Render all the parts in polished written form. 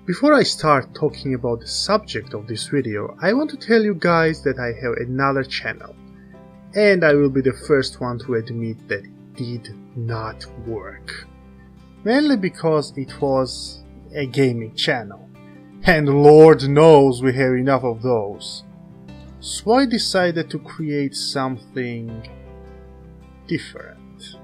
Before I start talking about the subject of this video, I want to tell you guys that I have another channel, and I will be the first one to admit that it did not work. Mainly because it was a gaming channel, and Lord knows we have enough of those. So I decided to create something different.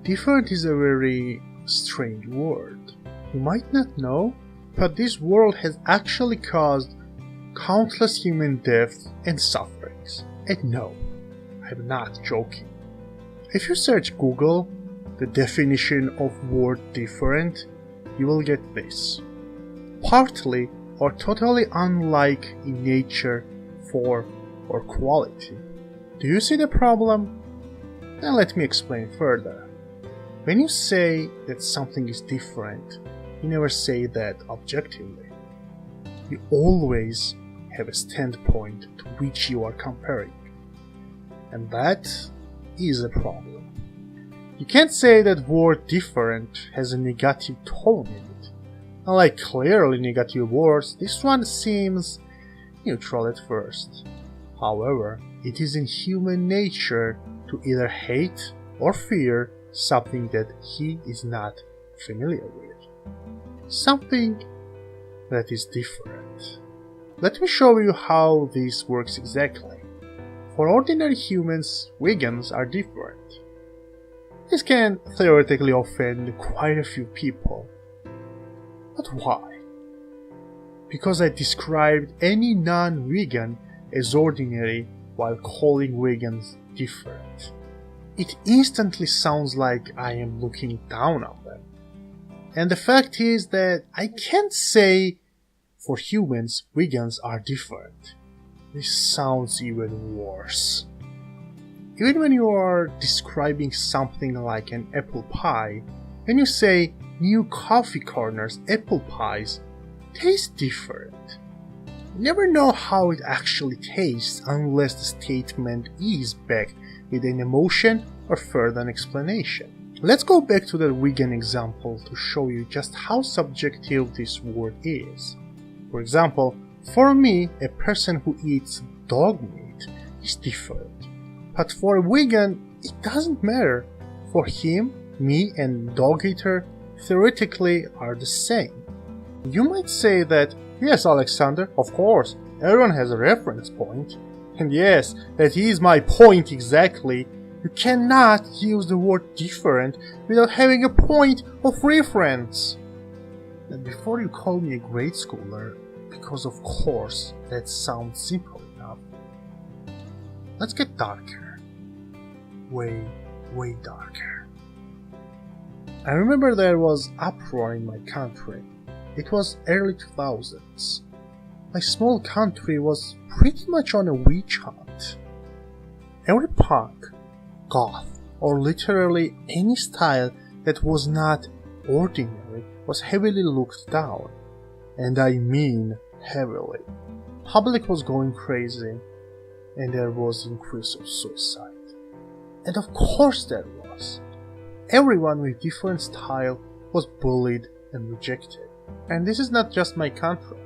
Different is a very strange word. You might not know, but this world has actually caused countless human deaths and sufferings. And no, I'm not joking. If you search Google the definition of word different, you will get this. Partly or totally unlike in nature, form, or quality. Do you see the problem? Then let me explain further. When you say that something is different, you never say that objectively. You always have a standpoint to which you are comparing. And that is a problem. You can't say that word different has a negative tone in it. Unlike clearly negative words, this one seems neutral at first. However, it is in human nature to either hate or fear something that he is not familiar with. Something that is different. Let me show you how this works exactly. For ordinary humans, vegans are different. This can theoretically offend quite a few people. But why? Because I described any non-vegan as ordinary while calling vegans different. It instantly sounds like I am looking down on them. And the fact is that I can't say for humans vegans are different. This sounds even worse. Even when you are describing something like an apple pie, when you say new coffee corners apple pies taste different, you never know how it actually tastes unless the statement is backed with an emotion or further explanation. Let's go back to the vegan example to show you just how subjective this word is. For example, for me, a person who eats dog meat is different. But for a vegan, it doesn't matter. For him, me and dog eater theoretically are the same. You might say that, yes, Alexander, of course, everyone has a reference point. And yes, that is my point exactly. You cannot use the word different without having a point of reference. And before you call me a grade schooler, because of course that sounds simple enough, let's get darker. Way darker. I remember there was uproar in my country. It was early 2000s. My small country was pretty much on a witch hunt. Every punk, goth, or literally any style that was not ordinary was heavily looked down. And I mean heavily. Public was going crazy, and there was increase of suicide. And of course there was. Everyone with different style was bullied and rejected. And this is not just my country.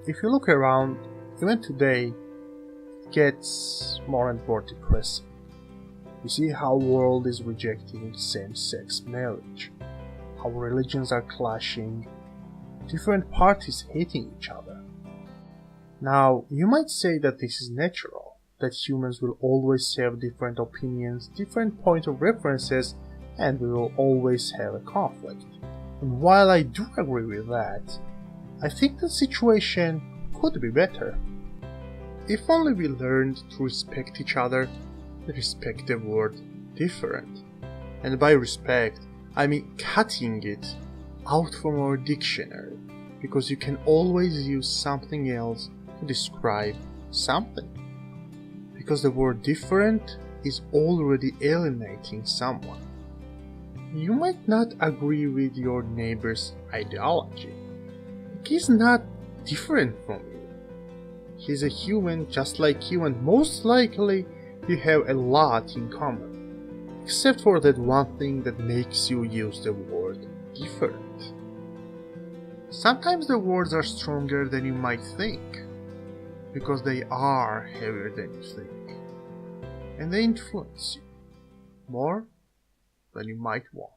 If you look around, even today, it gets more and more depressing. You see how the world is rejecting same-sex marriage, how religions are clashing, different parties hating each other. Now, you might say that this is natural, that humans will always have different opinions, different points of references, and we will always have a conflict. And while I do agree with that, I think the situation could be better. If only we learned to respect each other, respect the word different. And by respect, I mean cutting it out from our dictionary, because you can always use something else to describe something. Because the word different is already alienating someone. You might not agree with your neighbor's ideology. He's not different from you. He's a human just like you, and most likely you have a lot in common. Except for that one thing that makes you use the word different. Sometimes the words are stronger than you might think, because they are heavier than you think, and they influence you more than you might want.